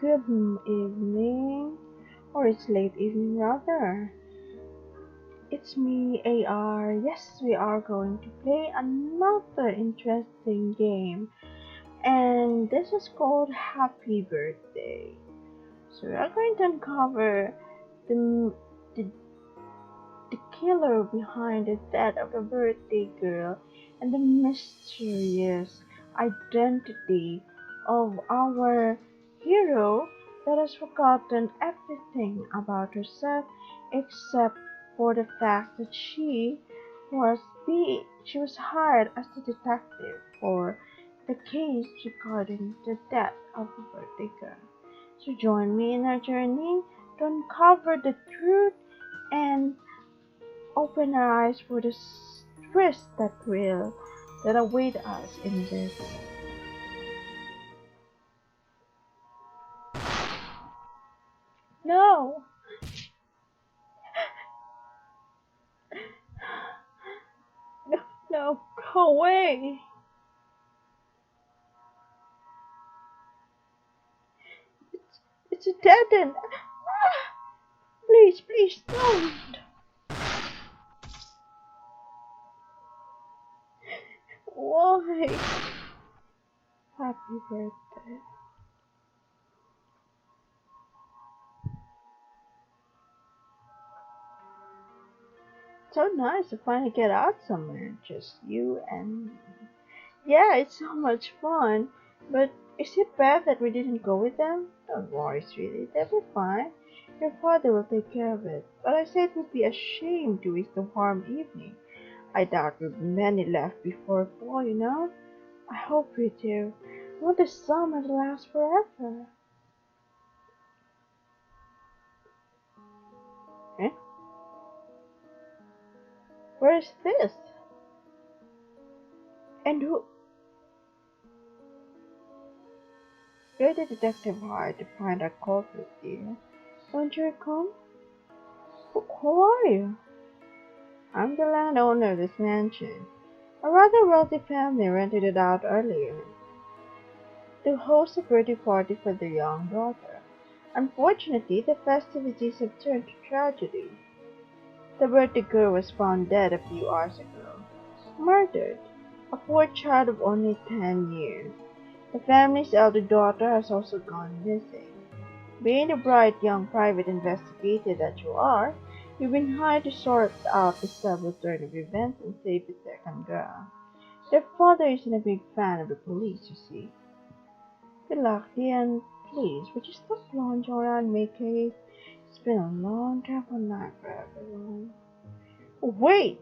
Good evening, or it's late evening rather. It's me, AR. Yes, we are going to play another interesting game, and this is called Happy Birthday. So we are going to uncover the, the, the killer behind the death of the birthday girl and the mysterious identity of our hero that has forgotten everything about herself except for the fact that she was hired as a detective for the case regarding the death of the birthday girl. So join me in our journey to uncover the truth and open our eyes for the twist that await us in this. No, no, no, go away. It's a dead end. Ah, please, please don't. Why? Happy birthday. So nice to finally get out somewhere. Just you and me. Yeah, it's so much fun. But is it bad that we didn't go with them? Don't worry, sweetie. They'll be fine. Your father will take care of it. But I said it would be a shame to waste a warm evening. I doubt we've many left before fall, you know? I hope we do. I want the summer to last forever. Eh? Where is this? And who? You're the detective hired to find our culprit, dear. Don't you recall? Who are you? I'm the landowner of this mansion. A rather wealthy family rented it out earlier to host a birthday party for their young daughter. Unfortunately, the festivities have turned to tragedy. The birthday girl was found dead a few hours ago. Murdered. A poor child of only 10 years. The family's elder daughter has also gone missing. Being the bright young private investigator that you are, you've been hired to sort out the double turn of events and save the second girl. Their father isn't a big fan of the police, you see. Good luck, dear, and please, would you stop lounging around making it? It's been a long, terrible night for everyone. Wait!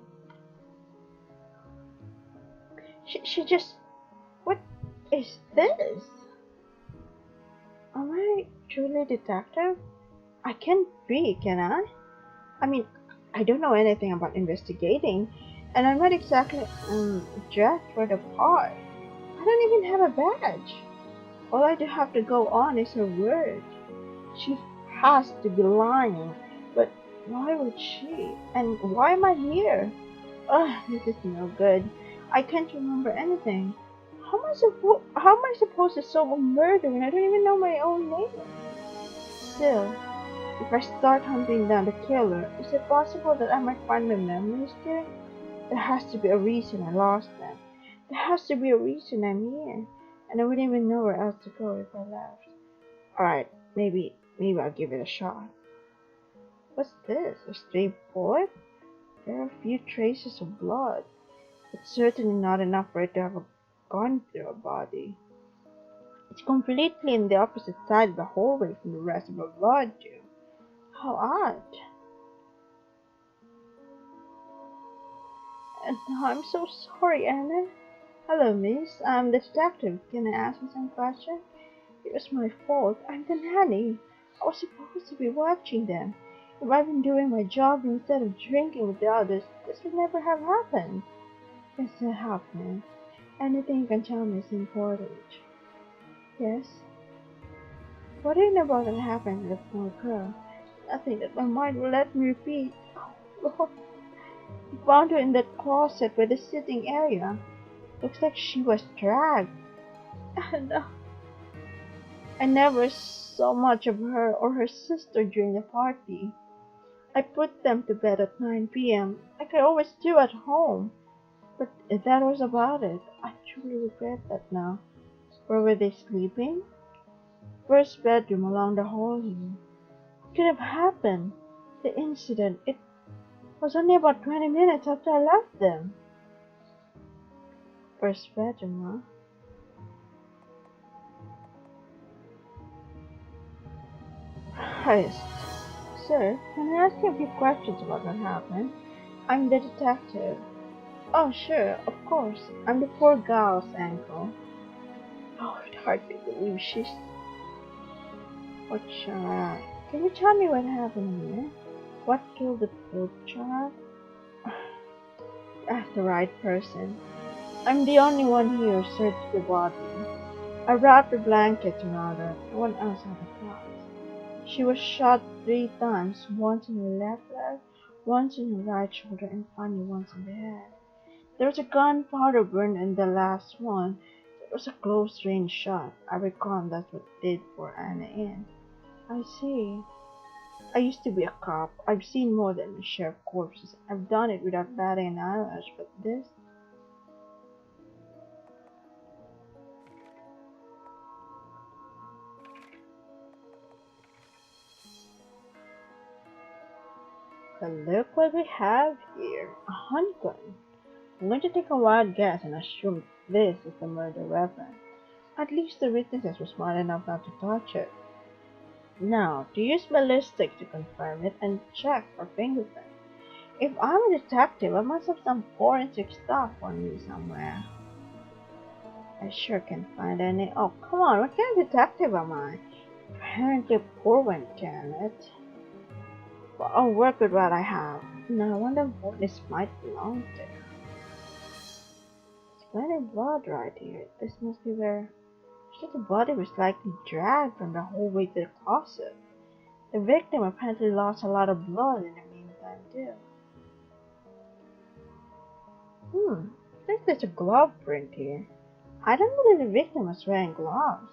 She just... What is this? Am I truly a detective? I can't be, can I? I mean, I don't know anything about investigating, and I'm not exactly dressed for the part. I don't even have a badge. All I do have to go on is her word. She has to be lying, but why would she? And why am I here? Ugh, this is no good. I can't remember anything. How am I supposed to solve a murder when I don't even know my own name? Still, if I start hunting down the killer, is it possible that I might find my memories there? There has to be a reason I lost them. There has to be a reason I'm here. And I wouldn't even know where else to go if I left. Alright, maybe I'll give it a shot. What's this? A stray bullet? There are a few traces of blood. It's certainly not enough for it to have gone through a body. It's completely in the opposite side of the hallway from the rest of the blood too. How odd. And I'm so sorry, Anna. Hello, miss. I'm the detective. Can I ask you some questions? It was my fault. I'm the nanny. I was supposed to be watching them. If I'd been doing my job instead of drinking with the others, this would never have happened. Yes, it happened. Anything you can tell me is important. Yes? What do you know about what happened to the poor girl? Nothing that my mind will let me repeat. Oh, Lord. We found her in that closet by the sitting area. Looks like she was dragged. No. I never saw much of her or her sister during the party. I put them to bed at 9 p.m., like I always do at home. But that was about it. I truly regret that now. Where were they sleeping? First bedroom along the hall here. What could have happened? The incident, it was only about 20 minutes after I left them. First bedroom, huh? Heist. Sir, can I ask you a few questions about what happened? I'm the detective. Oh, sure, of course. I'm the poor gal's uncle. Oh, it's hard to believe she's... What child? Can you tell me what happened here? What killed the poor child? Ask the right person. I'm the only one here who searched the body. I wrapped the blankets around her. No one else had a thought. She was shot 3 times, once in her left leg, once in her right shoulder, and finally once in the head. There was a gunpowder burn in the last one. It was a close range shot. I recall that's what did for Anna in. I see. I used to be a cop. I've seen more than my share of corpses. I've done it without batting an eyelash, but this... But look what we have here. A handgun. I'm going to take a wild guess and assume this is the murder weapon. At least the witnesses were smart enough not to touch it. Now, to use ballistics to confirm it and check for fingerprints. If I'm a detective, I must have some forensic stuff on me somewhere. I sure can't find any. Oh, come on, what kind of detective am I? Apparently a poor one, damn it. But I'll work with what I have. Now, I wonder what this might belong to. There's plenty of blood right here. This must be where... So the body was likely dragged from the hallway to the closet. The victim apparently lost a lot of blood in the meantime, too. I think there's a glove print here. I don't believe the victim was wearing gloves.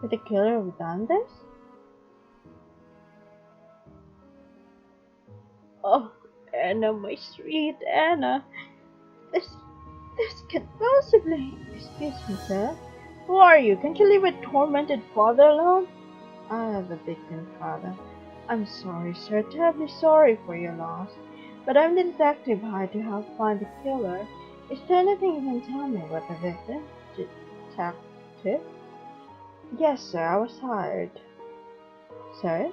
Could the killer have done this? Oh, Anna, my sweet Anna. This can't possibly... Excuse me, sir. Who are you? Can't you leave a tormented father alone? I am the victim's father. I'm sorry, sir. Terribly sorry for your loss. But I'm the detective hired to help find the killer. Is there anything you can tell me about the victim? Detective? Yes, sir. I was hired. Sir?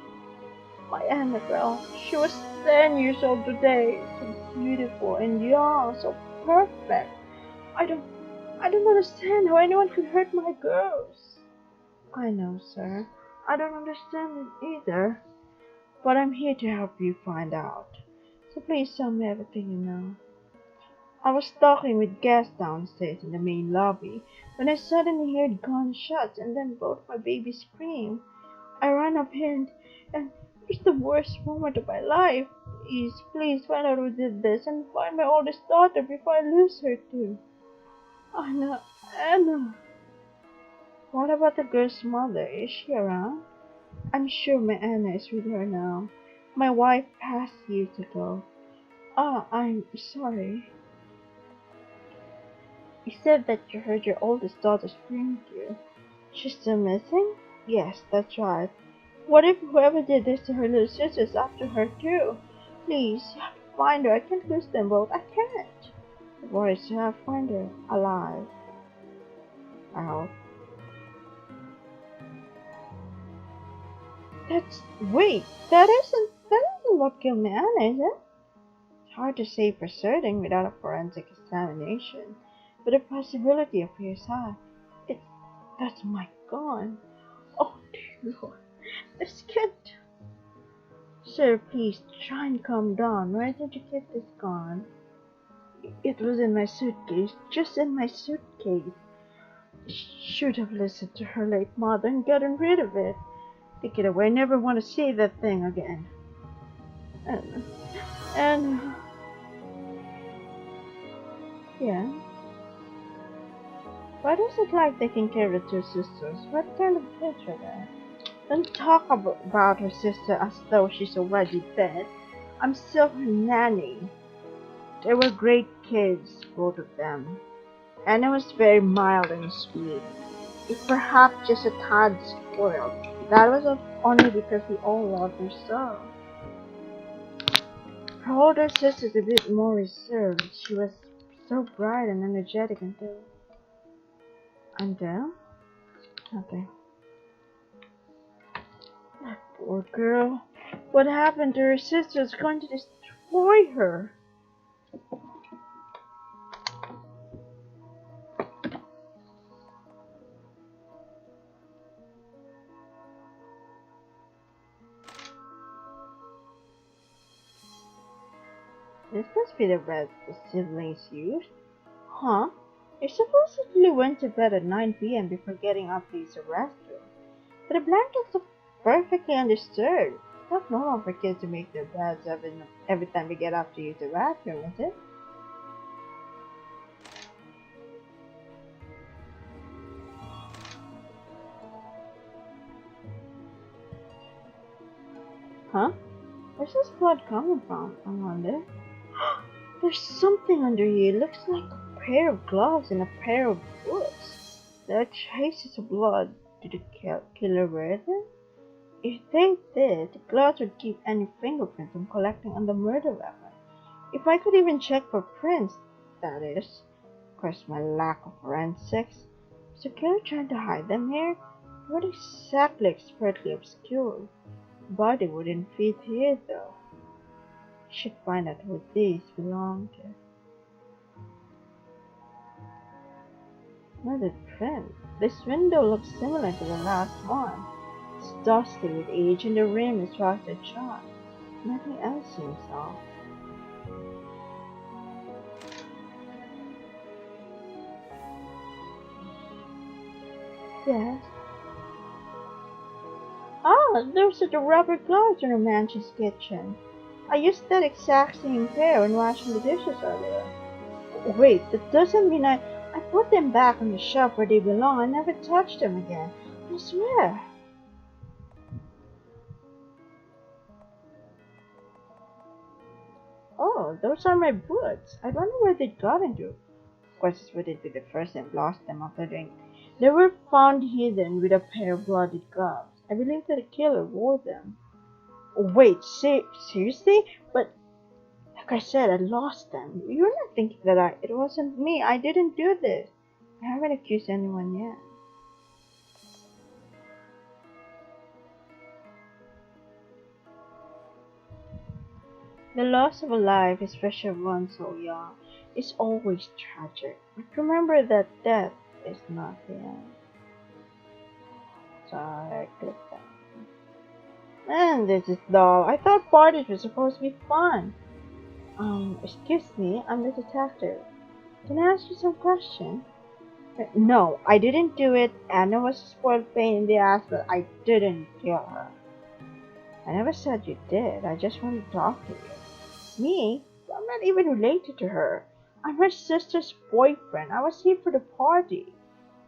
My Annabelle. She was 10 years old today. So beautiful and young. So perfect. I don't understand how anyone could hurt my girls. I know, sir. I don't understand it either. But I'm here to help you find out. So please tell me everything you know. I was talking with guests downstairs in the main lobby when I suddenly heard gunshots and then both my babies scream. I ran up here and it was the worst moment of my life. Please find out who did this and find my oldest daughter before I lose her too. Anna, Anna. What about the girl's mother? Is she around? I'm sure my Anna is with her now. My wife passed years ago. Ah, I'm sorry. You said that you heard your oldest daughter scream to you. She's still missing? Yes, that's right. What if whoever did this to her little sister's after her too? Please, you have to find her. I can't lose them both. I can't. Don't worry, sir. I'll find her alive. I hope. Wait, that isn't what killed my Anna, is it? It's hard to say for certain without a forensic examination, but the possibility appears high. It, that's my gun. Oh dear Lord, this can't. Sir, please try and calm down. Where did you get this gun? It was in my suitcase, just in my suitcase. Should have listened to her late mother and gotten rid of it. Take it away. I never want to see that thing again. And yeah. Why does it like taking care of the two sisters? What kind of bitch are they? Don't talk about her sister as though she's already dead. I'm still her nanny. They were great kids, both of them. Anna was very mild and sweet, if perhaps just a tad spoiled. That was only because we all loved her so. Her older sister's a bit more reserved. She was so bright and energetic until nothing. That poor girl. What happened to her sister is going to destroy her. This must be the red the siblings used. Huh? They supposedly went to bed at 9 p.m. before getting up to use the restroom. But the blankets look perfectly undisturbed. It's not normal for kids to make their beds every time they get up to use the bathroom, is it? Huh? Where's this blood coming from, I wonder? There's something under here. It looks like a pair of gloves and a pair of boots. There are traces of blood. Did the killer wear them? If they did, the gloves would keep any fingerprints from collecting on the murder weapon. If I could even check for prints, that is. Of course, my lack of forensics. Is the killer trying to hide them here? What exactly expertly obscured? The body wouldn't fit here, though. I should find out who these belong to. Another print. This window looks similar to the last one. It's dusty with age and the rim is rusted shut. Nothing else seems off. Yes. Ah, those are the rubber gloves in Romanch's kitchen. I used that exact same pair when washing the dishes earlier. Wait, that doesn't mean I put them back on the shelf where they belong. I never touched them again. I swear. Oh, those are my boots. I wonder where they got into. Of course, this wouldn't be the first time lost them after drink. They were found hidden with a pair of blooded gloves. I believe that the killer wore them. Oh, wait, seriously? But like I said, I lost them. You're not thinking that it wasn't me. I didn't do this. I haven't accused anyone yet. The loss of a life, especially one so young, is always tragic. But remember that death is not the end. So I click that. And this is dull. I thought parties were supposed to be fun. Excuse me, I'm the detective. Can I ask you some questions? No, I didn't do it. Anna was a spoiled pain in the ass, but I didn't kill her. I never said you did. I just wanted to talk to you. Me? I'm not even related to her. I'm her sister's boyfriend. I was here for the party.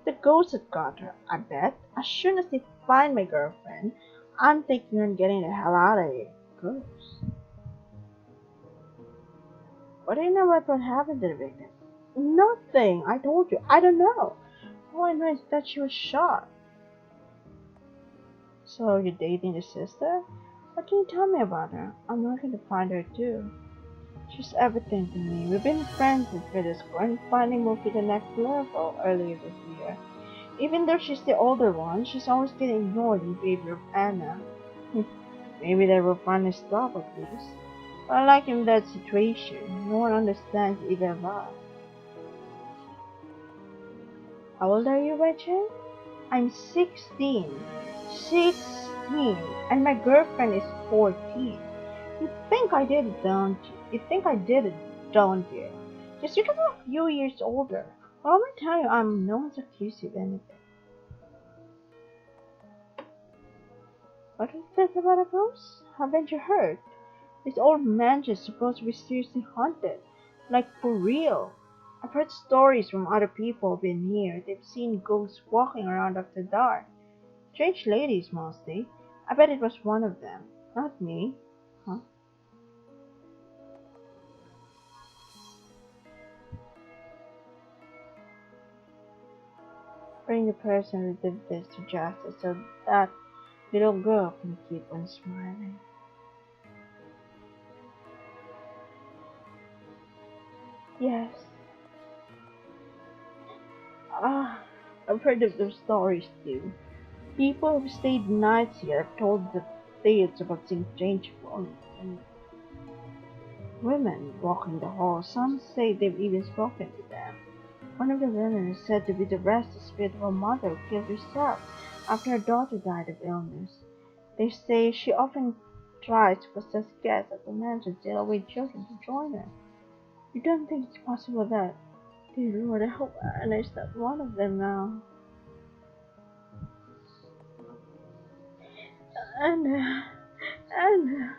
The ghost had got her, I bet. As soon as they find my girlfriend, I'm thinking on getting the hell out of here. Ghost. What do you know about what happened to the victim? Nothing. I told you. I don't know. All I know is that she was shot. So you're dating the sister? What can you tell me about her? I'm looking to find her too. She's everything to me. We've been friends since middle school and finally moved to the next level earlier this year. Even though she's the older one, she's always getting ignored in favor of Anna. Maybe they will finally stop at least. But like in that situation, no one understands either of us. How old are you by chance? I'm 16. 16. And my girlfriend is 14. You think I did it, don't you? You think I did it, don't you? Just because I'm a few years older. Well, I'm gonna tell you, no one's accused of anything. What is this about a ghost? Haven't you heard? This old mansion is supposed to be seriously haunted. Like, for real. I've heard stories from other people who've been here. They've seen ghosts walking around after dark. Strange ladies, mostly. I bet it was one of them. Not me. Huh? Bring the person who did this to justice so that little girl can keep on smiling. Yes. Ah, I've heard of those stories too. People who stayed nights here have told the tales about seeing strange forms and women walking the halls. Some say they've even spoken to them. One of the women is said to be the restless spirit of a mother who killed herself after her daughter died of illness. They say she often tries to possess guests at the mansion to steal away children to join her. You don't think it's possible that, dear Lord, I hope Anna is not one of them now. Anna, Anna,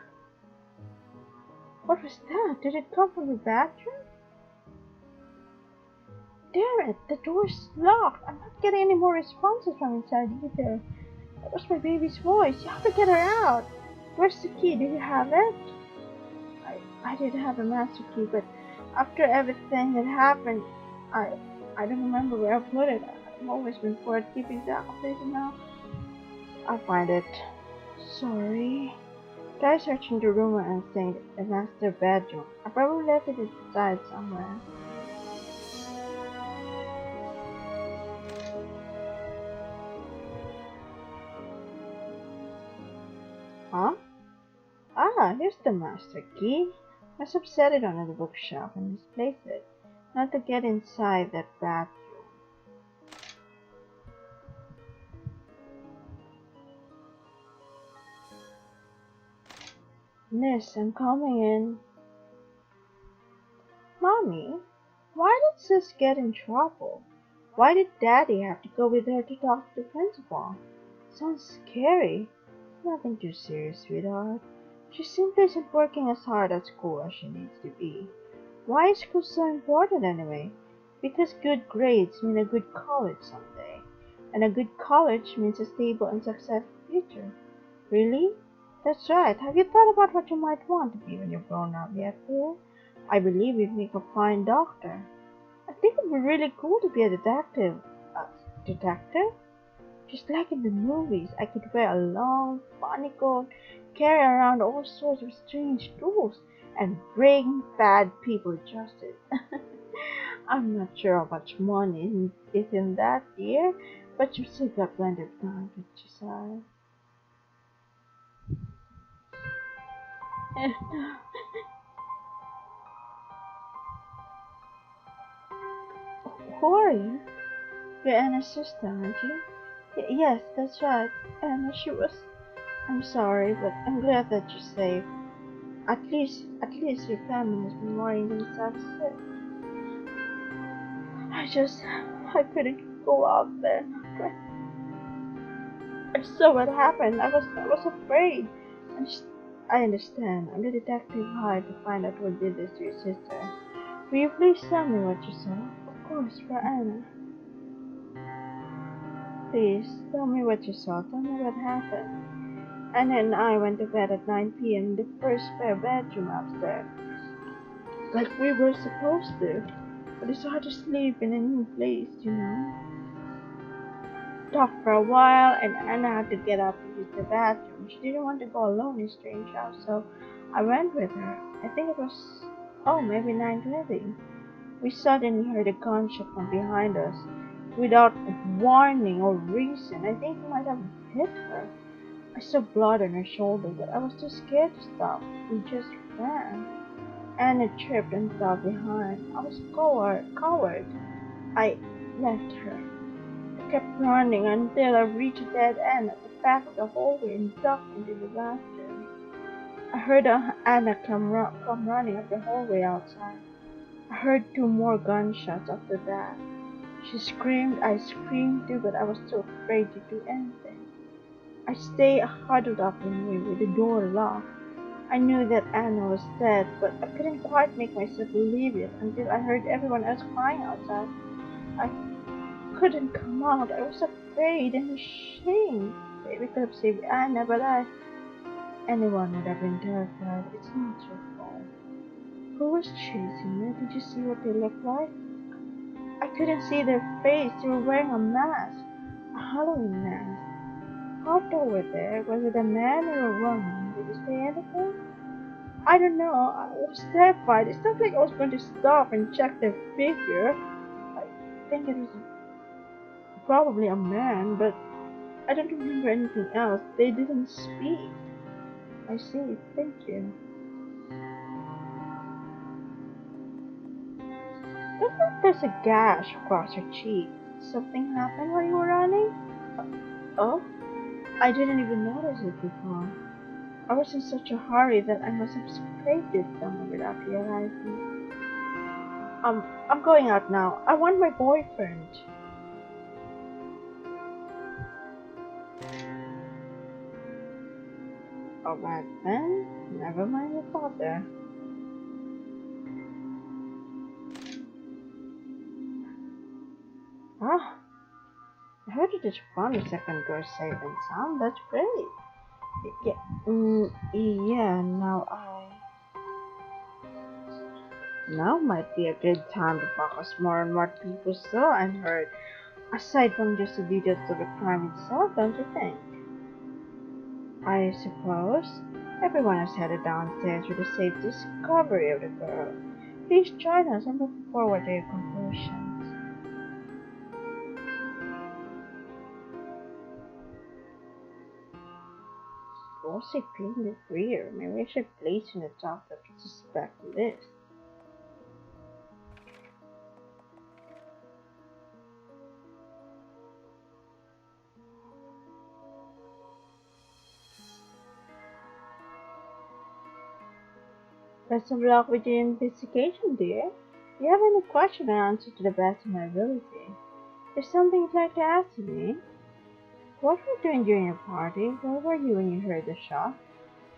what was that? Did it come from the bathroom? Damn it, the door's locked. I'm not getting any more responses from inside either. That was my baby's voice. You have to get her out. Where's the key? Do you have it? I did have a master key, but after everything that happened, I I don't remember where I put it. I've always been poor at keeping that place now. I'll find it. Sorry. Try searching the room and saying the master bedroom. I probably left it inside somewhere. Huh? Ah, here's the master key. Must have set it on the bookshelf and misplaced it. Not to get inside that bathroom. Miss, I'm coming in. Mommy, why did Sis get in trouble? Why did Daddy have to go with her to talk to the principal? Sounds scary. Nothing too serious, sweetheart. She simply isn't working as hard at school as she needs to be. Why is school so important anyway? Because good grades mean a good college someday. And a good college means a stable and successful future. Really? That's right. Have you thought about what you might want to be when you're grown up yet, dear? I believe you'd make a fine doctor. I think it'd be really cool to be a detective. Detective? Just like in the movies, I could wear a long, funny coat, carry around all sorts of strange tools, and bring bad people justice. I'm not sure how much money is in that year, but you've still got plenty of time to decide. Who are you? You're Anna's sister, aren't you? Yes, that's right. Anna, she was. I'm sorry, but I'm glad that you're safe. At least your family has been worrying themselves sick. I couldn't go out there. I saw what happened. I was afraid. I just, I understand. I'm the detective hired to find out who did this to your sister. Will you please tell me what you saw? Of course, for Anna. Please, tell me what you saw. Tell me what happened. Anna and I went to bed at 9 p.m. in the first spare bedroom upstairs, like we were supposed to. But it's hard to sleep in a new place. Talked for a while, and Anna had to get up to use the bathroom. She didn't want to go alone in a strange house, so I went with her. I think it was, maybe 9:30. We suddenly heard a gunshot from behind us. Without warning or reason, I think we might have hit her. I saw blood on her shoulder, but I was too scared to stop. We just ran. Anna tripped and fell behind. I was coward. I left her. I kept running until I reached a dead end at the back of the hallway and ducked into the bathroom. I heard Anna come running up the hallway outside. I heard two more gunshots after that. She screamed, I screamed too, but I was too afraid to do anything. I stayed huddled up in here with the door locked. I knew that Anna was dead, but I couldn't quite make myself believe it until I heard everyone else crying outside. I couldn't come out. I was afraid and ashamed. Maybe could have saved Anna, but anyone would have been terrified. It's not your fault. Who was chasing you? Did you see what they looked like? I couldn't see their face. They were wearing a mask. A Halloween mask. How tall were they? Was it a man or a woman? Did you say anything? I don't know. I was terrified. It's not like I was going to stop and check their figure. I think it was probably a man, but I don't remember anything else. They didn't speak. I see. Thank you. Looks like there's a gash across her cheek. Something happened while you were running? Oh? I didn't even notice it before. I was in such a hurry that I must have scraped it somewhere without realizing. I'm going out now. I want my boyfriend. Alright then, never mind your father. Ah, I heard it is fun the second girl safe and sound. That's great. Yeah, yeah. Now might be a good time to focus more on what people saw and heard, aside from just the details of the crime itself, don't you think? I suppose everyone has headed downstairs with the safe discovery of the girl. Please join us. I'm looking forward to your conclusions. Glossy cleaned the rear. Maybe I should place in the top of the suspect list. Best of luck with your investigation, dear. If you have any question, I answer to the best of my ability. There's something you'd like to ask me? What were you doing during your party? Where were you when you heard the shot?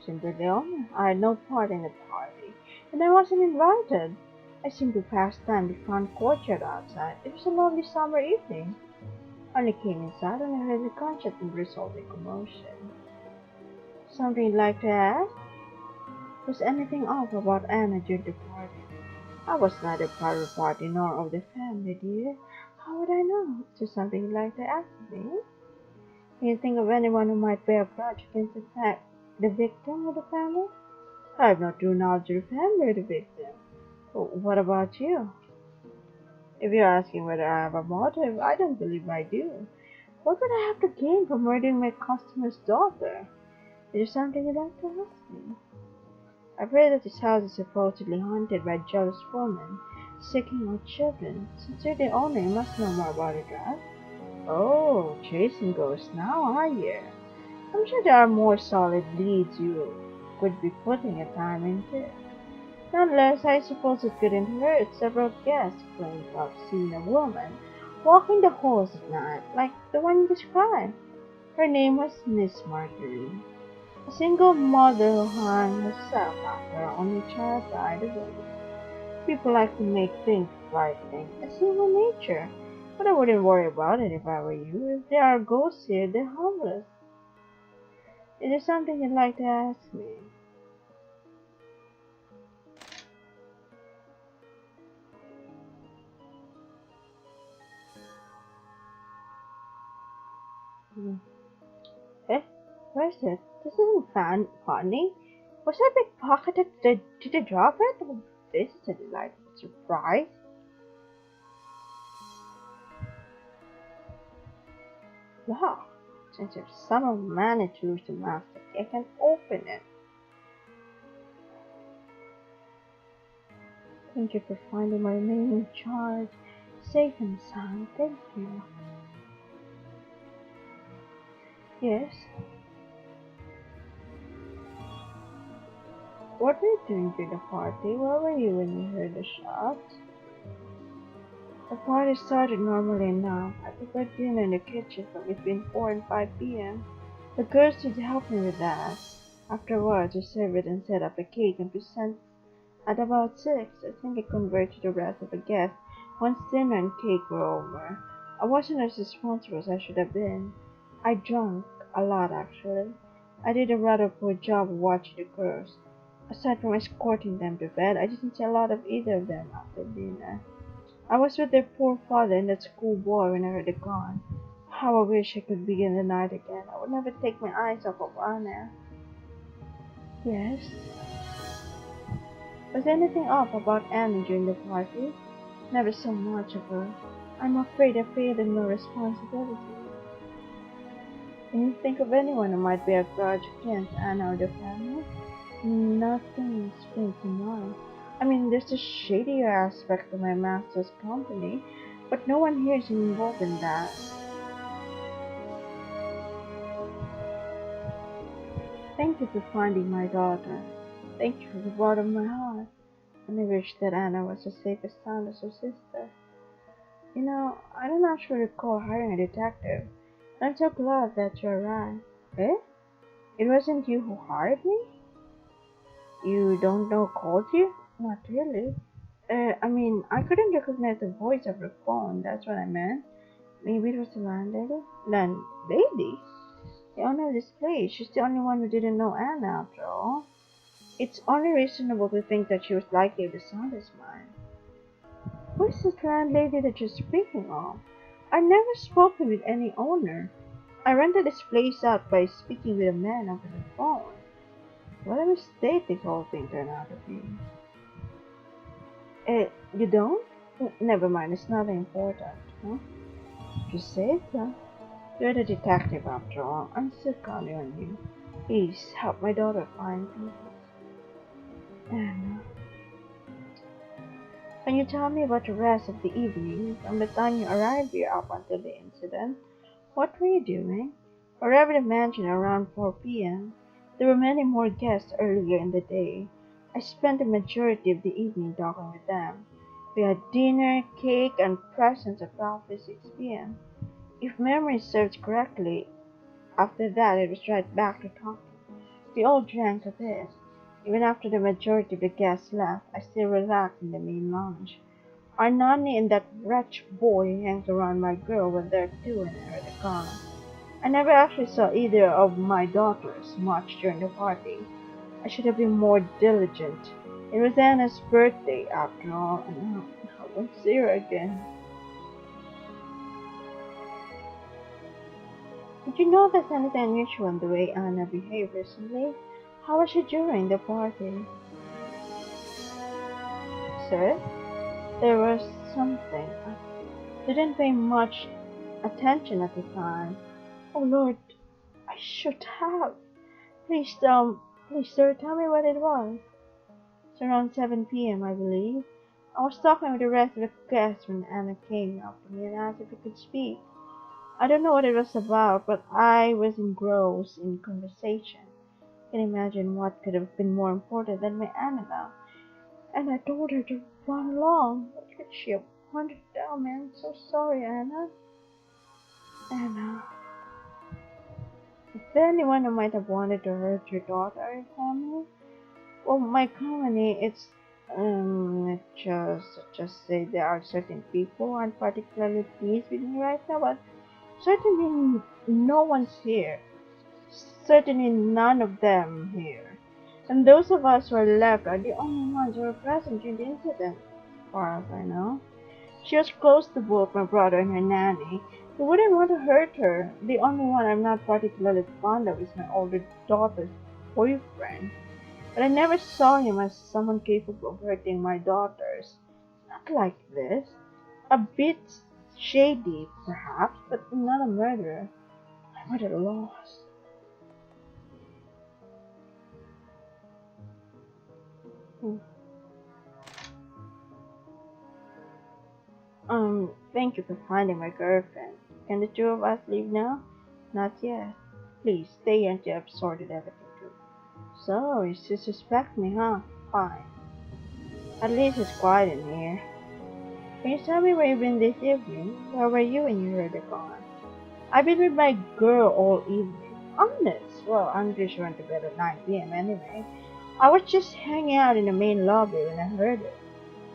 Simply alone. I had no part in the party, and I wasn't invited. I simply passed time in the front courtyard outside. It was a lovely summer evening. I only came inside when I heard the gunshot and resulting commotion. Something you'd like to ask? Was anything off about Anna during the party? I was neither part of the party nor of the family, dear. How would I know? Is there something you'd like to ask me? Can you think of anyone who might bear a grudge against the victim or the family? I have no true knowledge of the family or the victim. What about you? If you're asking whether I have a motive, I don't believe I do. What would I have to gain from murdering my customer's daughter? Is there something you'd like to ask me? I've heard that this house is supposedly haunted by a jealous woman seeking out children. Since you're the owner, you must know more about it, right? Oh, chasing ghosts now, are you? I'm sure there are more solid leads you could be putting your time into. Nonetheless, I suppose it couldn't hurt. Several guests claimed to have seen a woman walking the halls at night, like the one you described. Her name was Miss Marjorie. A single mother who hung herself after her only child died of age. People like to make things frightening. It's human nature. But I wouldn't worry about it if I were you. If there are ghosts here, they're harmless. Is there something you'd like to ask me? Hmm. Eh? Where's it? This isn't funny. Was I pickpocketed? Did I drop it? Oh, this is a delightful surprise. Wow. Since if somehow managed to lose the mask, I can open it. Thank you for finding my remaining charge safe and sound. Thank you. Yes. What were you doing during the party? Where were you when you heard the shot? The party started normally enough. I prepared dinner in the kitchen from between 4 and 5 p.m. The girls did help me with that. Afterwards, we served it and set up the cake and presents. At about 6, I think I converted the rest of the guests once dinner and cake were over. I wasn't as responsible as I should have been. I drank a lot, actually. I did a rather poor job of watching the girls. Aside from escorting them to bed, I didn't see a lot of either of them after dinner. I was with their poor father and that schoolboy when I heard it gone. How I wish I could begin the night again. I would never take my eyes off of Anna. Yes? Was anything off about Anna during the party? Never so much of her. I'm afraid I failed in my responsibility. Can you think of anyone who might be a grudge against Anna or the family? Nothing springs to mind. I mean, there's the shadier aspect of my master's company, but no one here is involved in that. Thank you for finding my daughter. Thank you from the bottom of my heart. And I wish that Anna was as safe as sound as her sister. You know, I don't actually recall hiring a detective. I'm so glad that you're right. Eh? It wasn't you who hired me? You don't know called you? Not really. I mean, I couldn't recognize the voice of the phone, that's what I meant. Maybe it was the landlady? Landlady? The owner of this place. She's the only one who didn't know Anna after all. It's only reasonable to think that she was likely the sound is mine. Who is this landlady that you're speaking of? I've never spoken with any owner. I rented this place out by speaking with a man over the phone. What a mistake this whole thing turned out to be. You don't? Never mind, it's nothing important, huh? You say so. You're the detective after all. I'm still counting on you. Please help my daughter find peace. Anna, can you tell me about the rest of the evening from the time you arrived here up until the incident? What were you doing? I arrived at the mansion around 4 p.m. There were many more guests earlier in the day. I spent the majority of the evening talking with them. We had dinner, cake, and presents at roughly 6 p.m. If memory serves correctly, after that it was right back to talking. We all drank a bit. Even after the majority of the guests left, I still relaxed in the main lounge. Our nanny and that wretched boy hangs around my girl were there too and I heard the gone. I never actually saw either of my daughters much during the party. I should have been more diligent. It was Anna's birthday after all, and I won't see her again. Did you notice anything unusual in the way Anna behaved recently? How was she during the party? Sir, there was something. I didn't pay much attention at the time. Oh Lord, I should have. Please, please, sir, tell me what it was. It's around 7 p.m., I believe. I was talking with the rest of the guests when Anna came up to me and asked if we could speak. I don't know what it was about, but I was engrossed in conversation. I can imagine what could have been more important than my Annabelle. And I told her to run along. What could she have wanted down, man? So sorry, Anna. Anna. Is there anyone who might have wanted to hurt your daughter or your family? Well, my company, it's just say there are certain people who aren't particularly pleased with me right now, but certainly no one's here. Certainly none of them here. And those of us who are left are the only ones who were present during the incident, as far as I know. She was close to both my brother and her nanny. We wouldn't want to hurt her. The only one I'm not particularly fond of is my older daughter's boyfriend. But I never saw him as someone capable of hurting my daughters. Not like this. A bit shady, perhaps, but not a murderer. I'm at a loss. Hmm. Thank you for finding my girlfriend. Can the two of us leave now? Not yet. Please stay until I've sorted everything through. So, you still suspect me, huh? Fine. At least it's quiet in here. Can you tell me where you've been this evening? Where were you when you heard the gone? I've been with my girl all evening. Honest? Well, Andrea went to bed at 9 p.m. anyway. I was just hanging out in the main lobby when I heard it.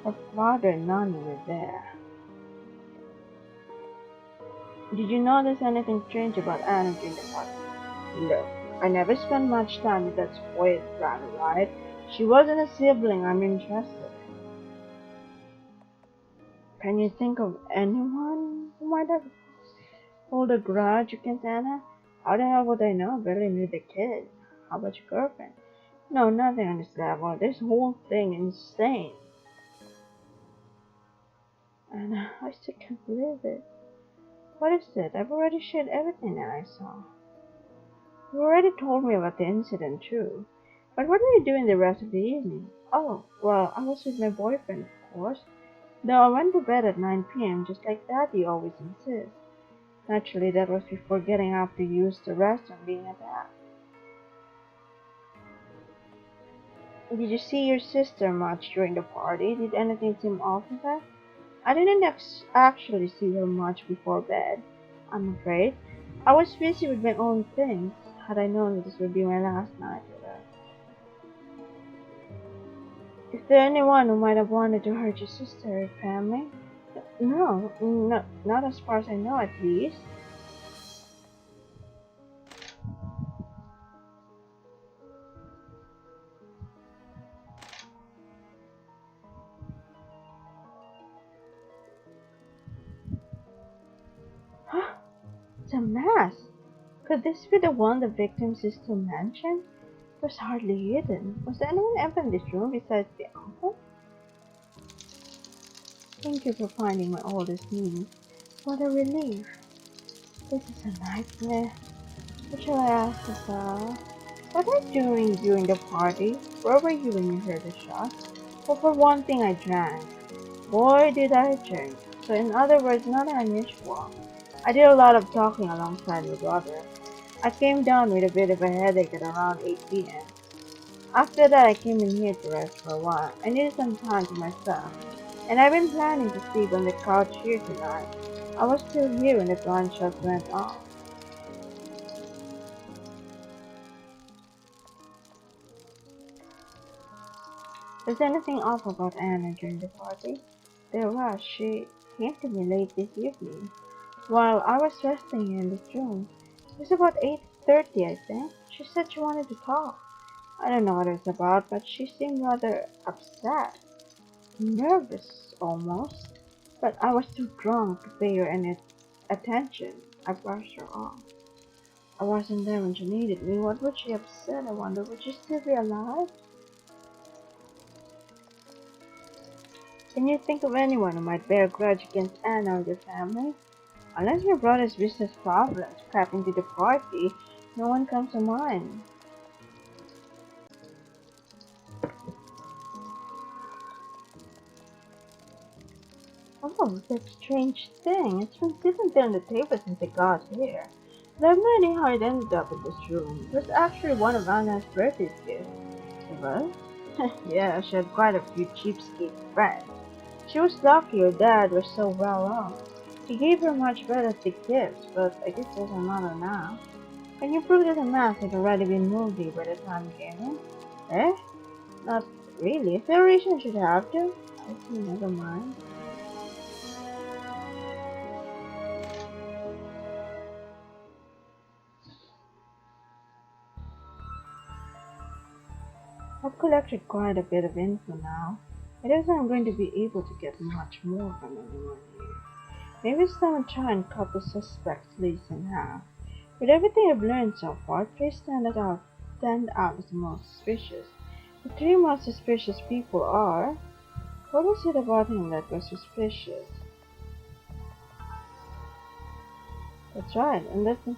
Her father and Nani were there. Did you notice anything strange about Anna during the party? Look, I never spent much time with that spoiled brat, right? She wasn't a sibling I'm interested in. Can you think of anyone who might have hold a grudge against Anna? How the hell would I know? I barely knew the kid. How about your girlfriend? No, nothing on this level. This whole thing insane. And I still can't believe it. What is it? I've already shared everything that I saw. You already told me about the incident too. But what were you doing the rest of the evening? Oh, well, I was with my boyfriend, of course. Though I went to bed at 9 p.m. just like Daddy always insists. Naturally, that was before getting up to use the restroom being attacked. Did you see your sister much during the party? Did anything seem off with her? I didn't actually see her much before bed, I'm afraid. I was busy with my own things. Had I known this would be my last night with her. Is there anyone who might have wanted to hurt your sister or family? No, not as far as I know at least. Huh? It's a mask! Could this be the one the victim sister mentioned? It was hardly hidden. Was there anyone ever in this room besides the uncle? Thank you for finding my oldest niece. What a relief. This is a nightmare. What shall I ask yourself? What were you doing during the party? Where were you when you heard the shot? Well, for one thing, I drank. Boy, did I drink. So in other words, nothing unusual. I did a lot of talking alongside my brother. I came down with a bit of a headache at around 8 p.m. After that, I came in here to rest for a while. I needed some time to myself. And I've been planning to sleep on the couch here tonight. I was still here when the gunshots went off. Was anything off about Anna during the party? There was. She came to me late this evening while I was resting in this room. It was about 8:30, I think. She said she wanted to talk. I don't know what it was about, but she seemed rather upset. Nervous, almost. But I was too drunk to pay her any attention. I brushed her off. I wasn't there when she needed me. What would she have said, I wonder? Would she still be alive? Can you think of anyone who might bear a grudge against Anna or the family? Unless your brother's business problems crept into the party, no one comes to mind. Oh, that strange thing. It's been sitting there on the table since I got here. But I have no idea how it ended up in this room. It was actually one of Anna's birthday gifts. It was? Yeah, she had quite a few cheapskate friends. She was lucky her dad was so well off. He gave her much better thick gifts, but I guess doesn't matter now. Can you prove that the mask had already been moved by the time you came in? Eh? Not really. Is there a reason I should have to? I see, never mind. I've collected quite a bit of info now. I guess I'm going to be able to get much more from anyone here. Maybe someone try and cut the suspect's lease in half. With everything I've learned so far, please stand out as the most suspicious. The three most suspicious people are... What was it about him that was suspicious? That's right, and that's...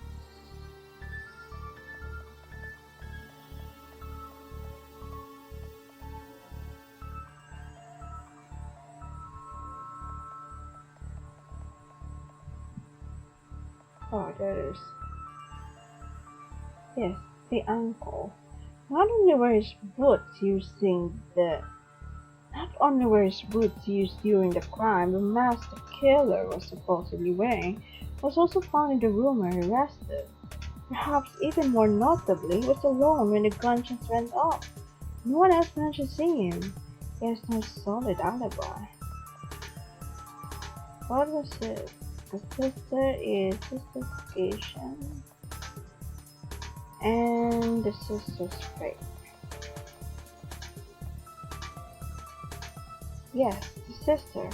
Oh, there is... Yes, the uncle. Not only were his boots using the... Not only were his boots used during the crime, the mask the killer was supposedly wearing was also found in the room where he rested. Perhaps even more notably, he was alone when the gunshots went off. No one else mentioned seeing him. He has no solid alibi. What was it? The sister is investigation, and the sister's fake. Yes, the sister.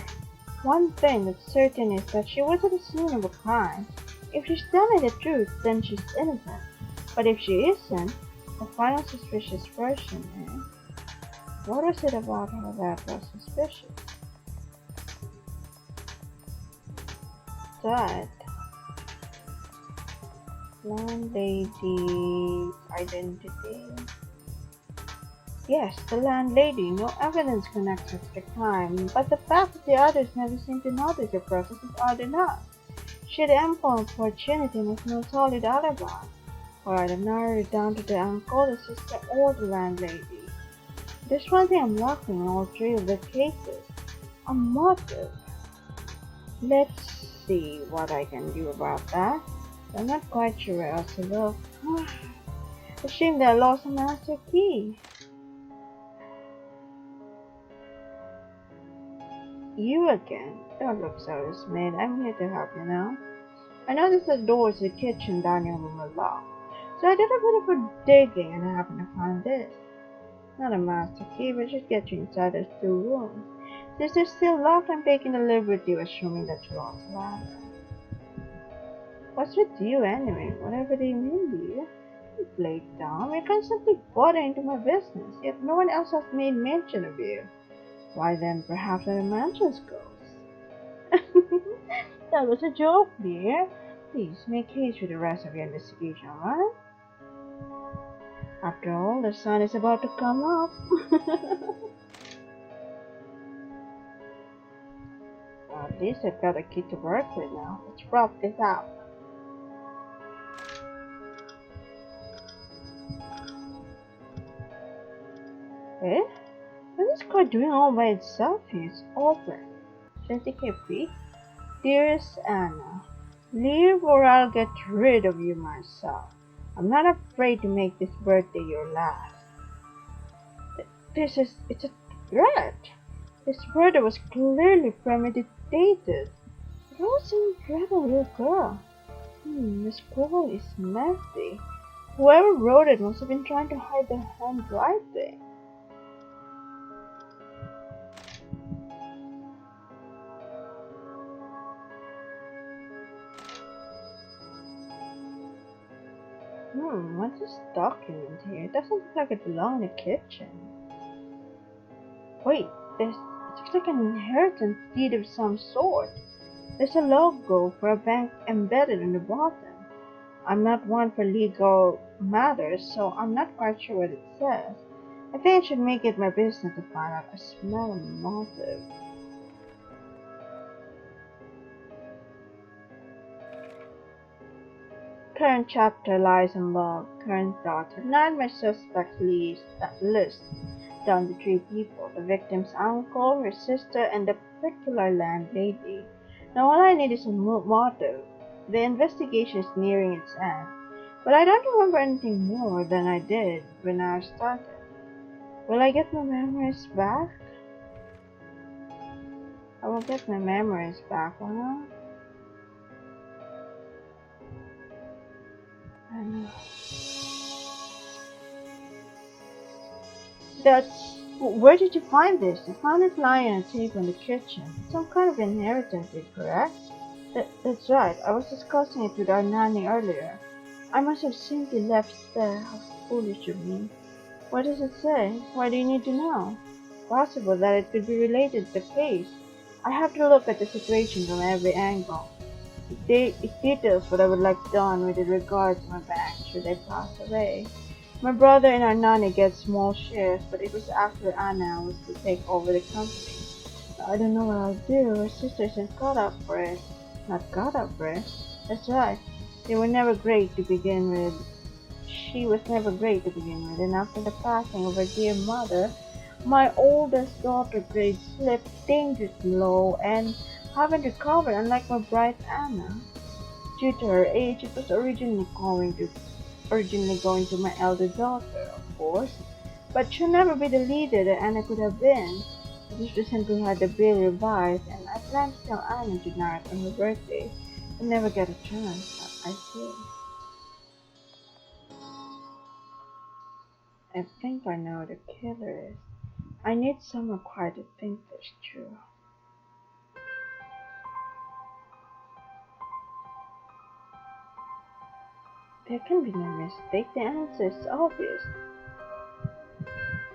One thing that's certain is that she was at the scene of a crime. If she's telling the truth, then she's innocent. But if she isn't, the final suspicious version is, what was it about her that was suspicious? That landlady's identity. Yes, the landlady. No evidence connects her to the crime, but the fact that the others never seem to notice her presence is odd enough. She had ample opportunity and has no solid alibi. Or I'd have narrowed it down to the uncle, the sister, or the landlady. There's one thing I'm lacking in all three of the cases. A motive. Let's see what I can do about that. I'm not quite sure where else to look. A shame that I lost a master key. You again. Don't look so dismayed. I'm here to help you now. I noticed the doors to the kitchen dining room were locked, so I did a bit of a digging and I happened to find this. Not a master key, but should get you inside those two rooms. Since they're still locked, I'm taking the liberty of assuming that you lost the ladder. What's with you anyway? Whatever they mean to you? You play dumb. You're constantly bothering into my business, yet no one else has made mention of you. Why then, perhaps I'm a mansion's ghost. That was a joke, dear. Please make haste with the rest of your investigation, alright? After all, the sun is about to come up. Well, at least I've got a key to work with now. Let's rough this out. Eh? What is God doing all by itself here? It's open. Jessica P. Dearest Anna, leave or I'll get rid of you myself. I'm not afraid to make this birthday your last. It's a threat. This murder was clearly premeditated. It was a incredible little girl. This scroll is messy. Whoever wrote it must have been trying to hide the handwriting. What's this document here? It doesn't look like it belonged in the kitchen. Wait, it looks like an inheritance deed of some sort. There's a logo for a bank embedded in the bottom. I'm not one for legal matters, so I'm not quite sure what it says. I think I should make it my business to find out. I smell a motive. Current chapter lies above. Current thoughts. I've narrowed my suspects list down to three people: the victim's uncle, her sister, and the particular landlady. Now all I need is a motive. The investigation is nearing its end, but I don't remember anything more than I did when I started. Will I get my memories back? I will get my memories back, won't I? I know. Where did you find this? I found it lying on a table in the kitchen. Some kind of inheritance, is correct? That's right. I was discussing it with our nanny earlier. I must have simply left it there. How foolish of me. What does it say? Why do you need to know? Possible that it could be related to the case. I have to look at the situation from every angle. It details what I would like done with regard to my bank should I pass away. My brother and our nanny get small shares, but it was after Anna was to take over the company. I don't know what I'll do. Her sister isn't caught up for it. Not caught up for it? That's right. They were never great to begin with. She was never great to begin with, and after the passing of her dear mother, my oldest daughter grades slipped dangerously low and haven't recovered, unlike my bright Anna. due to her age, it was originally going to my elder daughter, of course. But she'll never be the leader that Anna could have been. I just recently had the bill revised, and I plan to tell Anna to narrate on her birthday. I never get a chance. I see. I think I know who the killer is. I need somewhere quiet to think this through. There can be no mistake. The answer is obvious.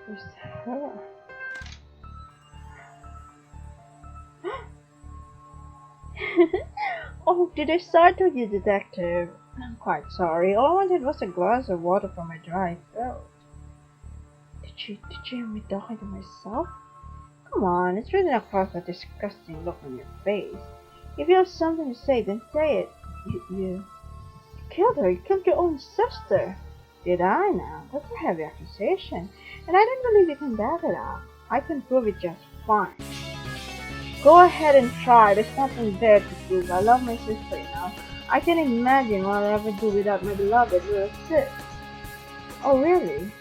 It's her. Oh, did I startle you, detective? I'm quite sorry. All I wanted was a glass of water for my dry throat. Did you hear me talking to myself? Come on, it's written across that disgusting look on your face. If you have something to say, then say it. You killed her. You killed your own sister. Did I now? That's a heavy accusation. And I don't believe you can back it up. I can prove it just fine. Go ahead and try. There's nothing there to prove. I love my sister now. I can imagine what I'll ever do without my beloved little sis. Oh, really?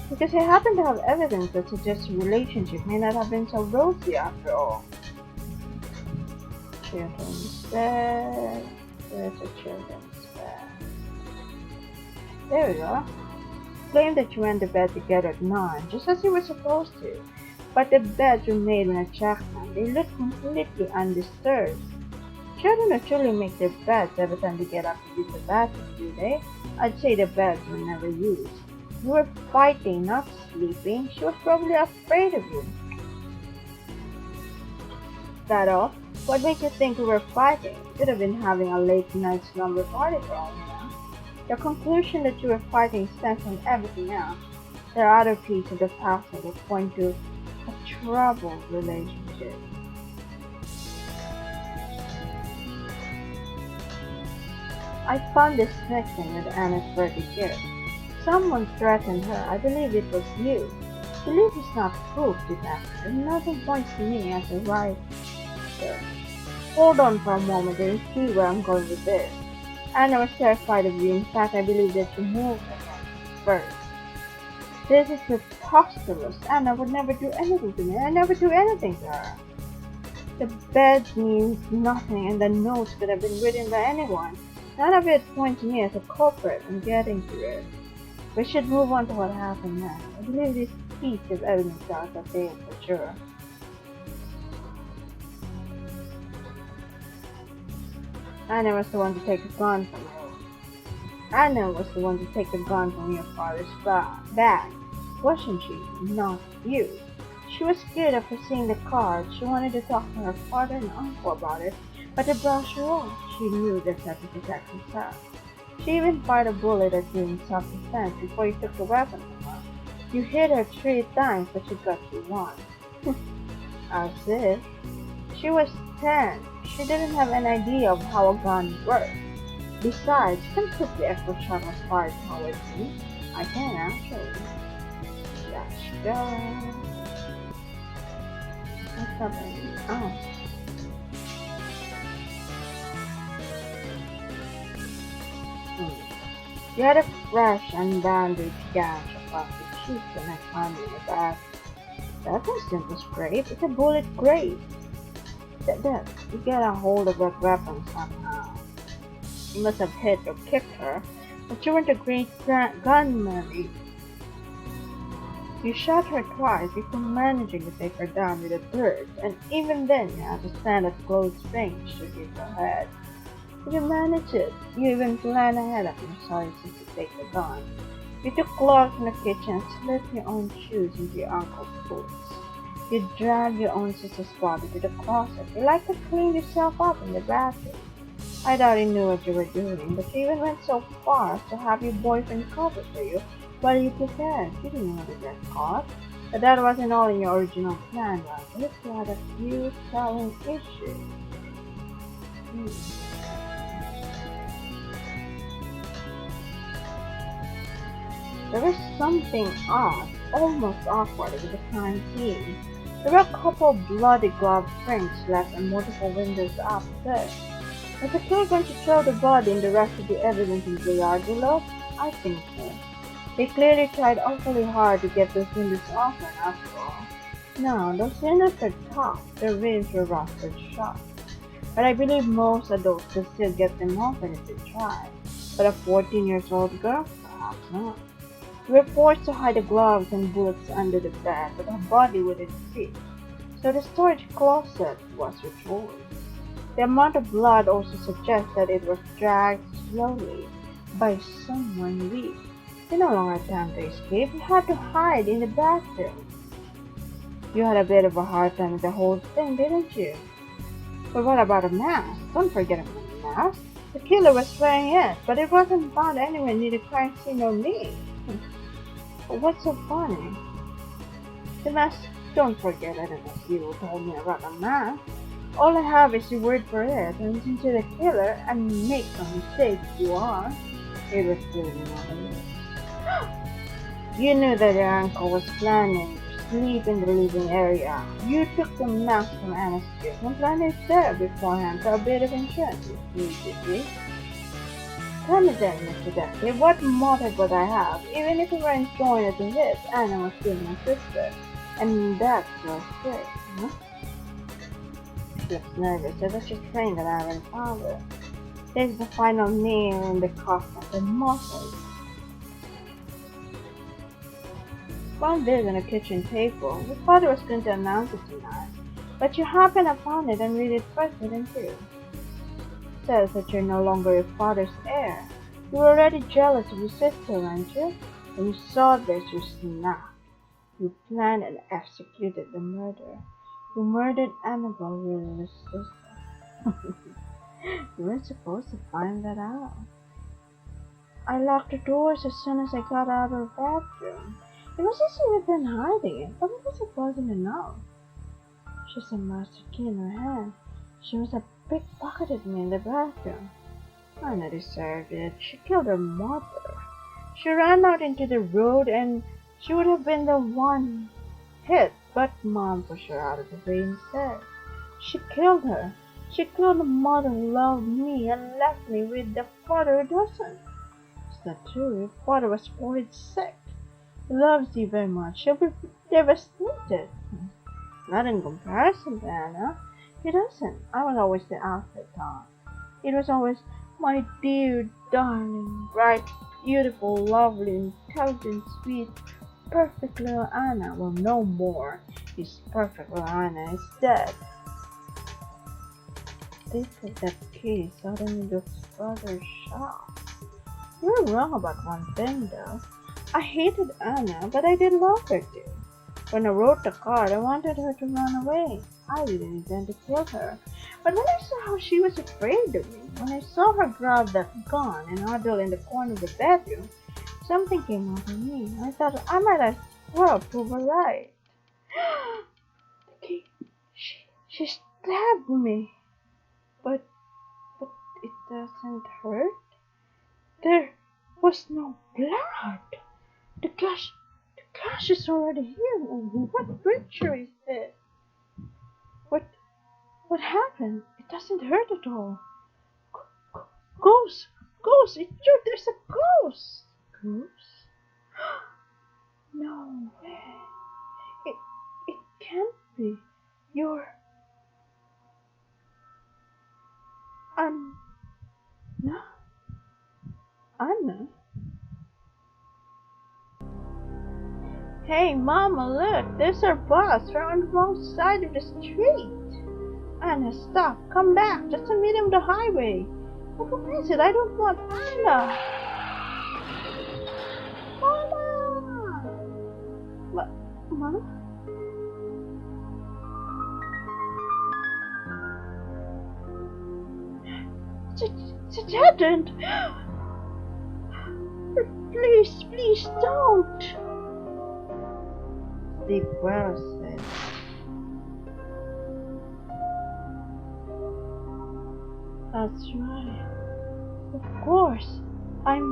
Because I happen to have evidence that suggests the relationship may not have been so rosy after all. Children's bed. There's a children's bed. There we go. Claimed that you went to bed together at 9, just as you were supposed to. But the beds were made when I checked them. They looked completely undisturbed. Children actually make their beds every time they get up to use the bathroom, do they? I'd say the beds were never used. You were fighting, not sleeping. She was probably afraid of you. That all? What makes you think we were fighting? Could have been having a late night slumber party for all you know. The conclusion that you were fighting stems from everything else. There are other pieces of the puzzle that point to a troubled relationship. I found this victim with Anna's birthday gift. Someone threatened her. I believe it was you. Belief is not proof, detective. Nothing points to me as a writer. Hold on for a moment and see where I'm going with this. Anna was terrified of you. In fact, I believe that you moved against first. This is preposterous. Anna would never do anything to me. I never do anything to her. The bed means nothing, and the notes could have been written by anyone. None of it points to me as a culprit. I'm getting to it. We should move on to what happened next. I believe this piece of evidence tells us it for sure. Anna was the one to take the gun from her. Anna was the one to take the gun from your father's bag, wasn't she? Not you. She was scared after seeing the card. She wanted to talk to her father and uncle about it, but they brushed her off. She knew that's how to protect herself. She even fired a bullet at you in self-defense before you took the weapon from her. You hit her 3 times, but she got you 1. As if. She was 10. She didn't have an idea of how a gun worked. Besides, you can put the extra shot was fired towards me. I can actually. Let's go. What's happening? Oh. You had a fresh and bandaged gash across the cheek when I found you in the back. That instant was great. It's a bullet great. You get a hold of that weapon somehow. You must have hit or kicked her, but you weren't a great gunman. You shot her twice before managing to take her down with a third, and even then you had to stand at close range to hit her head. But you managed it. You even planned ahead of your sorry sister to take the gun. You took cloths from the kitchen and slipped your own shoes into your uncle's boots. You dragged your own sister's body to the closet. You like to clean yourself up in the bathroom. I doubt you knew what you were doing, but you even went so far as to have your boyfriend cover for you while you prepared. You didn't want to get caught. But that wasn't all in your original plan, was it? You had a few telling issues. There was something odd, almost awkward with the crime scene. There were a couple of bloody glove prints left on multiple windows upstairs. Is the killer going to throw the body and the rest of the evidence into the yard below? I think so. They clearly tried awfully hard to get those windows open after all. No, those windows are tough. Their rims were rusted shut. But I believe most adults could still get them open if they tried. But a 14-year-old girl? Perhaps not. We were forced to hide the gloves and bullets under the bed, but her body wouldn't fit. So the storage closet was her choice. The amount of blood also suggests that it was dragged slowly by someone weak. We no longer had time to escape. We had to hide in the bathroom. You had a bit of a hard time with the whole thing, didn't you? But what about a mask? Don't forget about the mask. The killer was wearing it, but it wasn't found anywhere near the crime scene or me. But what's so funny? The mask, don't forget it unless you told me about the mask. All I have is your word for it, and listen to the killer and make no mistake, you are. It was clearly not me. You knew that your uncle was planning to sleep in the living area. You took the mask from Anna's gift and planned it there beforehand for a bit of insurance, did. Tell me then, Mr. Detective, what motive would I have? Even if we weren't joined at the hip, Anna was still my sister. And that's your straight, huh? She looks nervous, as if she's trained that I haven't found her. There's the final nail in the coffin, the muffin. Found this on a kitchen table. Your father was going to announce it tonight, but you happen to find it and read it first, didn't you? It says that you're no longer your father's heir. You were already jealous of your sister, weren't you? When you saw this, you snapped. You planned and executed the murder. You murdered Annabelle, your sister. You were supposed to find that out. I locked the doors as soon as I got out of the bathroom. It was easy we've been hiding it, but because it wasn't enough. She had a master key in her hand. She must have pickpocketed me in the bathroom. Anna deserved it. She killed her mother. She ran out into the road and she would have been the one hit, but Mom pushed her out of the way instead. She killed her. She killed the mother who loved me and left me with the father who doesn't. It's not true. Your father was worried sick. He loves you very much. He'll be devastated. Not in comparison to Anna. He doesn't. I was always the afterthought. It was always my dear, darling, bright, beautiful, lovely, intelligent, sweet, perfect little Anna. Well, no more. His perfect little Anna is dead. This is that key suddenly looks rather sharp. You're wrong about one thing, though. I hated Anna, but I did love her too. When I wrote the card, I wanted her to run away. I didn't intend to kill her. But when I saw how she was afraid of me, when I saw her grab that gun and huddle in the corner of the bedroom, something came out of me. I thought I might as well prove her right. She stabbed me. But it doesn't hurt. There was no blood. The gash is already here. What ritual is this? What happened? It doesn't hurt at all. Ghost! Ghost! It's true, there's a ghost! Ghost? No way. It can't be. You're Anna? Anna? Hey, Mama, look! There's our bus. We're on the wrong side of the street. Anna, stop. Come back. Just a minute of the highway. What is it? I don't want Anna. Mama! What? Mama? It's a dead end. Please don't. Sleep well, sis. That's right. Of course. I'm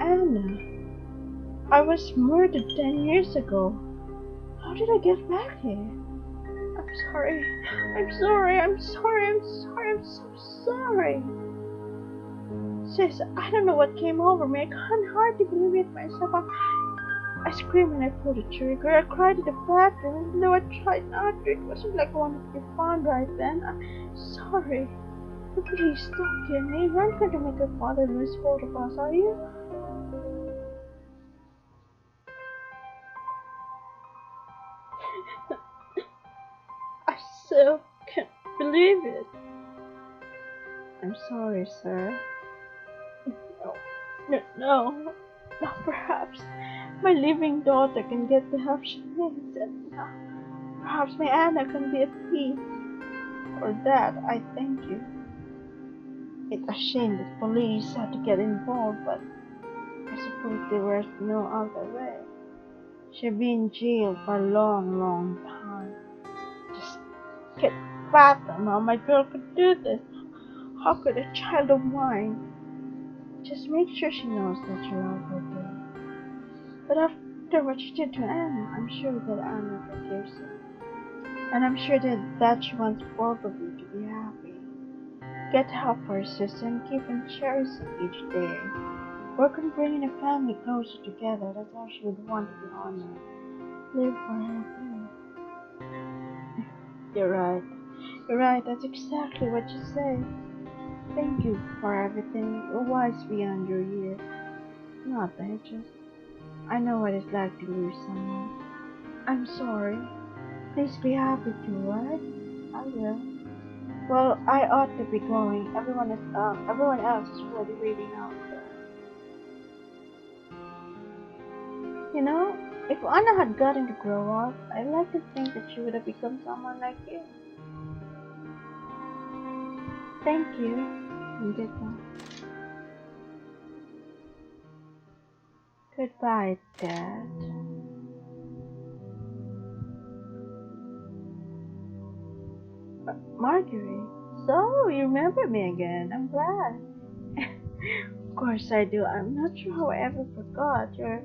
Anna. I was murdered 10 years ago. How did I get back here? I'm sorry. I'm so sorry. Sis, I don't know what came over me. I can't hardly believe it myself. I screamed and I pulled the trigger. I cried in the bathroom, even though I tried not to. It wasn't like I wanted to be found right then. I'm sorry. But please don't kill me. You're not going to make your father lose hold of us, are you? I still can't believe it. I'm sorry, sir. No, no, no, perhaps my living daughter can get the help she needs, and perhaps my Anna can be at peace. For that, I thank you. It's a shame that police had to get involved, but I suppose there was no other way. She'd been in jail for a long, long time. Just can't fathom how my girl could do this. How could a child of mine? Just make sure she knows that you love her, dear. But after what you did to Anna, I'm sure that Anna forgives you. And I'm sure that she wants both of you to be happy. Get help for her sister and keep on cherishing each day. Work on bringing a family closer together. That's how she would want to be honored. Live for her too. You're right. You're right. That's exactly what you say. Thank you for everything. You're wise beyond your years. Nothing. I know what it's like to lose someone. I'm sorry. Please be happy too, right? I will. Well, I ought to be going. Everyone else is really waiting out there. You know, if Anna had gotten to grow up, I'd like to think that she would have become someone like you. Thank you, and goodbye. Goodbye, Dad. Marjorie, so you remember me again. I'm glad. Of course I do. I'm not sure how I ever forgot. You're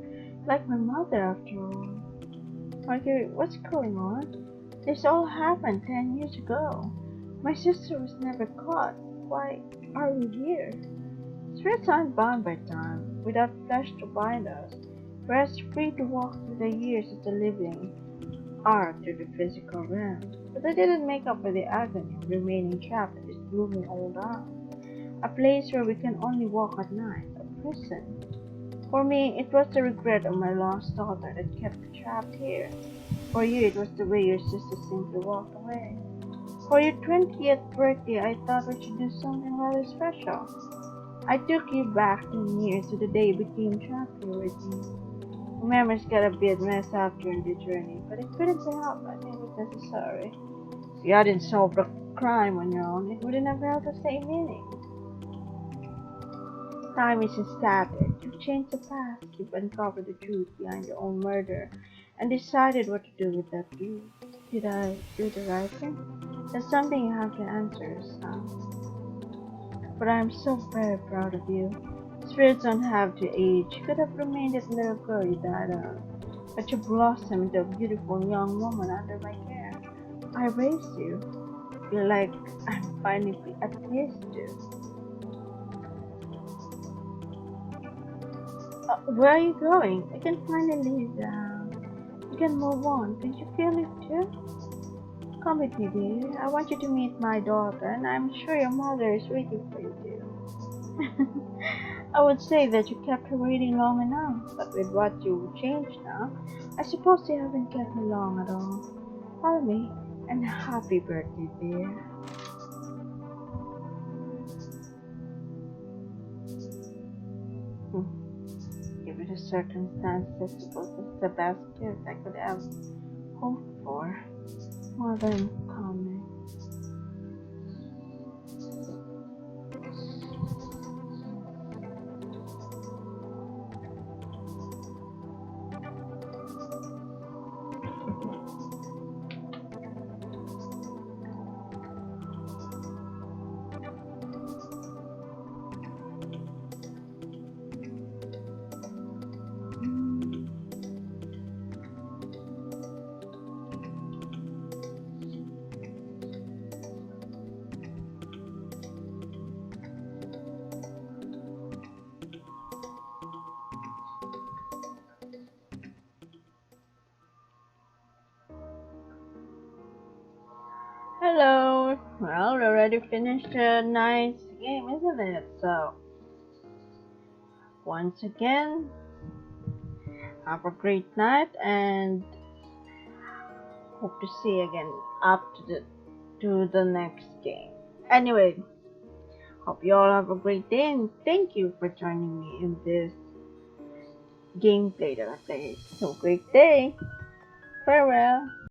like my mother after all. Marjorie, what's going on? This all happened 10 years ago. My sister was never caught. Why are we here? Spirits aren't bound by time, without flesh to bind us. We're as free to walk through the years as the living are to the physical realm. But I didn't make up for the agony of remaining trapped in this gloomy old house. A place where we can only walk at night, a prison. For me, it was the regret of my lost daughter that kept me trapped here. For you, it was the way your sister simply walked away. For your 20th birthday, I thought we should do something rather special. I took you back 10 years to the day you became trapped here with me. The memories got a bit messed up during the journey, but it couldn't be helped. I think it was necessary. If you hadn't solved the crime on your own, it wouldn't have held the same meaning. Time isn't static. You've changed the past. You've uncovered the truth behind your own murder and decided what to do with that truth. Did I do the right thing? That's something you have to answer, son. But I'm so very proud of you. Spirits don't have to age. You could have remained that little girl you died of, but you blossomed into a beautiful young woman under my care. I raised you. Feel like I'm finally at peace too. Where are you going? I can finally leave the house. You can move on. Can't you feel it too? Come with me, dear. I want you to meet my daughter, and I'm sure your mother is waiting for you too. I would say that you kept her waiting long enough, but with what you've changed now, I suppose you haven't kept her long at all. Follow me, and happy birthday, dear. Given the circumstances, I suppose it's the best gift I could have hoped for. More than common. Hello. Well, we already finished the night's game, isn't it? So, once again, have a great night and hope to see you again up to the next game. Anyway, hope you all have a great day and thank you for joining me in this gameplay that I played. Have a great day. Farewell.